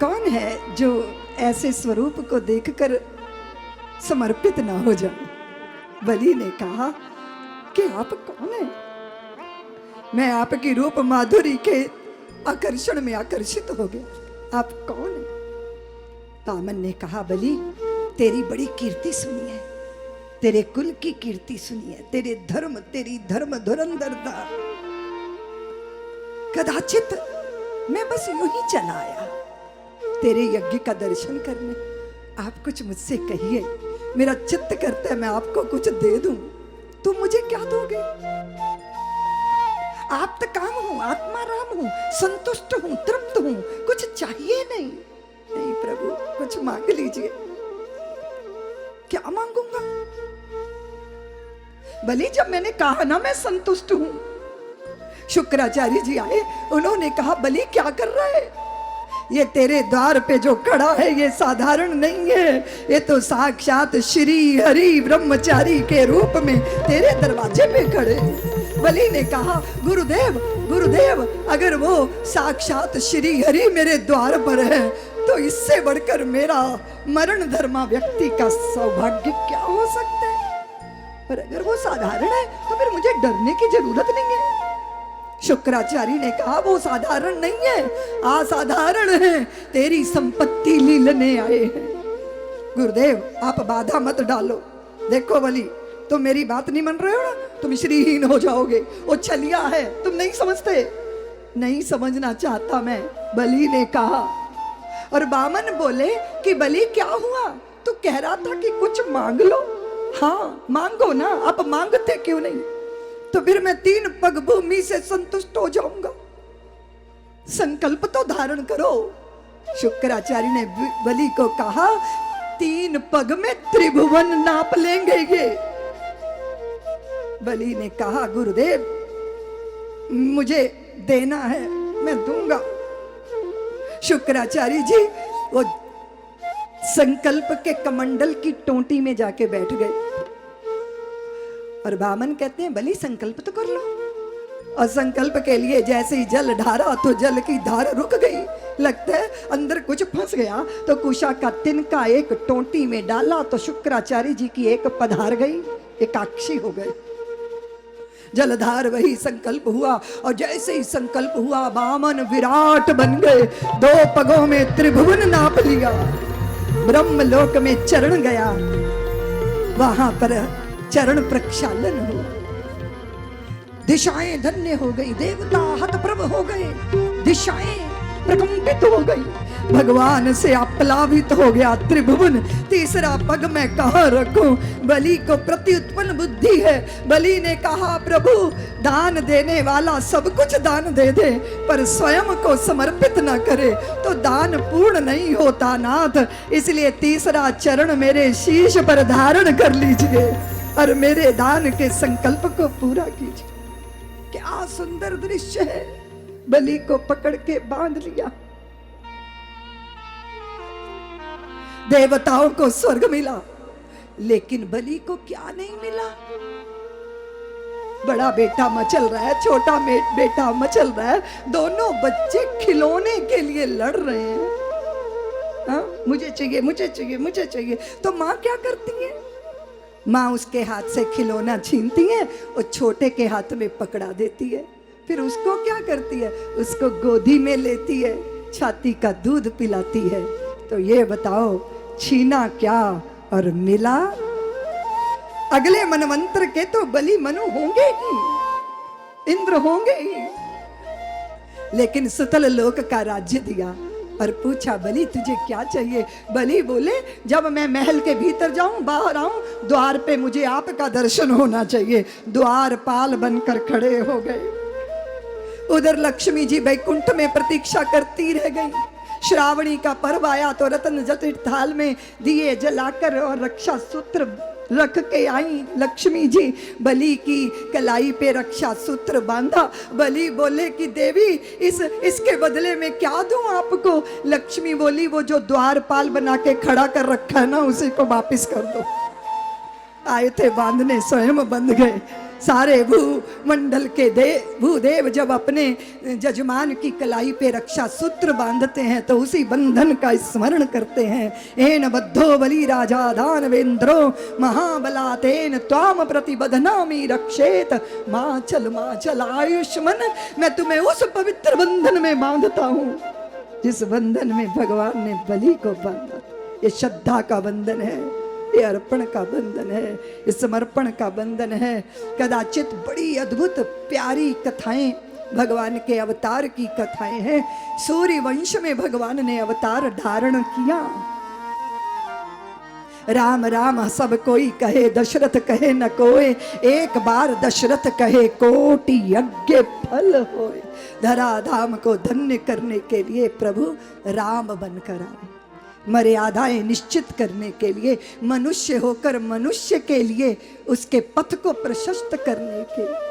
कौन है जो ऐसे स्वरूप को देखकर समर्पित ना हो जाए। बलि ने कहा कि आप कौन हैं? मैं आपकी रूप माधुरी के आकर्षण में आकर्षित हो गया। आप कौन हैं? वामन ने कहा, बलि तेरी बड़ी कीर्ति सुनी है, तेरे कुल की कीर्ति सुनी है, तेरी धर्म धुरंधरता। कदाचित मैं बस यूं ही चला आया तेरे यज्ञ का दर्शन करने। आप कुछ मुझसे कहिए, मेरा चित्त करता है मैं आपको कुछ दे दूं। तुम मुझे क्या दोगे? आप तो काम हूं, आत्मा राम हूं, संतुष्ट हूं, तृप्त हूं, कुछ चाहिए नहीं। नहीं प्रभु, कुछ मांग लीजिए। क्या मांगूंगा? बलि जब मैंने कहा ना मैं संतुष्ट हूं, शुक्राचार्य जी आए, उन्होंने कहा बलि क्या कर रहा है? ये तेरे द्वार पे जो खड़ा है ये साधारण नहीं है, ये तो साक्षात श्री हरि ब्रह्मचारी के रूप में तेरे दरवाजे पे खड़े। बलि ने कहा, गुरुदेव गुरुदेव, अगर वो साक्षात श्री हरि मेरे द्वार पर है तो इससे बढ़कर मेरा मरण धर्मा व्यक्ति का सौभाग्य क्या हो सकता है? पर अगर वो साधारण है तो फिर मुझे डरने की जरूरत नहीं है। शुक्राचार्य ने कहा, वो साधारण नहीं है, असाधारण है, तेरी संपत्ति लीलने आए हैं। गुरुदेव आप बाधा मत डालो। देखो बलि, तुम मेरी बात नहीं मान रहे हो ना, तुम श्रीहीन हो जाओगे। वो छलिया है, तुम नहीं समझते। नहीं समझना चाहता मैं, बलि ने कहा। और वामन बोले कि बलि क्या हुआ? तू कह रहा था कि कुछ मांग लो। हाँ मांगो ना, आप मांगते क्यों नहीं? तो फिर मैं 3 पग भूमि से संतुष्ट हो जाऊंगा। संकल्प तो धारण करो। शुक्राचार्य ने बलि को कहा, 3 पग में त्रिभुवन नाप लेंगे ये। बलि ने कहा, गुरुदेव मुझे देना है, मैं दूंगा। शुक्राचार्य जी वो संकल्प के कमंडल की टोंटी में जाके बैठ गए और वामन कहते हैं, बलि संकल्प तो कर लो। और संकल्प के लिए जैसे ही जल ढारा तो जल की धार रुक गई। लगता है अंदर कुछ फंस गया, तो कुशा का तिनका एक टोंटी में डाला तो शुक्राचार्य जी की एक पधार गई, एकाक्षी हो गए। जलधार वही संकल्प हुआ और जैसे ही संकल्प हुआ वामन विराट बन गए। 2 पगों में त्रिभुवन नाप लिया। ब्रह्मलोक में चरण गया, वहां पर चरण प्रक्षालन हुआ। दिशाएं धन्य हो गई, देवता हतप्रभ हो गए, दिशाएं प्रकंपित हो गई, भगवान से आप्लावित हो गया त्रिभुवन। तीसरा पग मैं कहाँ रखूं? बलि को प्रति उत्पन्न बुद्धि है। बलि ने कहा, प्रभु दान देने वाला सब कुछ दान दे दे, पर स्वयं को समर्पित न करे तो दान पूर्ण नहीं होता नाथ। इसलिए तीसरा चरण मेरे शीश पर धारण कर लीजिए और मेरे दान के संकल्प को पूरा कीजिए। क्या सुंदर दृश्य है। बलि को पकड़ के बांध लिया। देवताओं को स्वर्ग मिला, लेकिन बलि को क्या नहीं मिला? बड़ा बेटा मचल रहा है, छोटा बेटा मचल रहा है, दोनों बच्चे खिलौने के लिए लड़ रहे हैं। हाँ? मुझे चाहिए, मुझे चाहिए, मुझे चाहिए। तो माँ क्या करती है? माँ उसके हाथ से खिलौना छीनती है और छोटे के हाथ में पकड़ा देती है। फिर उसको क्या करती है? उसको गोदी में लेती है, छाती का दूध पिलाती है। तो ये बताओ, छीना क्या और मिला? अगले मनवंतर के तो बलि मनु होंगे ही, इंद्र होंगे ही, लेकिन सुतल लोक का राज्य दिया। और पूछा, बलि तुझे क्या चाहिए? बलि बोले, जब मैं महल के भीतर जाऊं, बाहर आऊं, द्वार पे मुझे आपका दर्शन होना चाहिए। द्वारपाल बनकर खड़े हो गए। उधर लक्ष्मी जी बैकुंठ में प्रतीक्षा करती रह गई। श्रावणी का पर्व आया तो रत्न जटित थाल में दिए जलाकर और रक्षा सूत्र रख के आई लक्ष्मी जी। बलि की कलाई पे रक्षा सूत्र बांधा। बलि बोले कि देवी इसके बदले में क्या दूं आपको? लक्ष्मी बोली, वो जो द्वारपाल बना के खड़ा कर रखा है ना, उसी को वापिस कर दो। आए थे बांधने, स्वयं बंध गए। सारे भूमंडल के भूदेव जब अपने जजमान की कलाई पे रक्षा सूत्र बांधते हैं तो उसी बंधन का स्मरण करते हैं। एन बद्धो बलि राजा दानवेंद्रो महाबलातेन त्वाम प्रतिबधनामि रक्षेत। माँ चल आयुष्मन, मैं तुम्हें उस पवित्र बंधन में बांधता हूँ जिस बंधन में भगवान ने बलि को बांधा। ये श्रद्धा का बंधन है, ये अर्पण का बंधन है, ये समर्पण का बंधन है। कदाचित बड़ी अद्भुत प्यारी कथाएं भगवान के अवतार की कथाएं हैं। सूर्य वंश में भगवान ने अवतार धारण किया। राम राम सब कोई कहे, दशरथ कहे न कोय, एक बार दशरथ कहे कोटि यज्ञ फल होए। धरा धाम को धन्य करने के लिए प्रभु राम बनकर आए, मर्यादाएं निश्चित करने के लिए, मनुष्य होकर मनुष्य के लिए उसके पथ को प्रशस्त करने के लिए।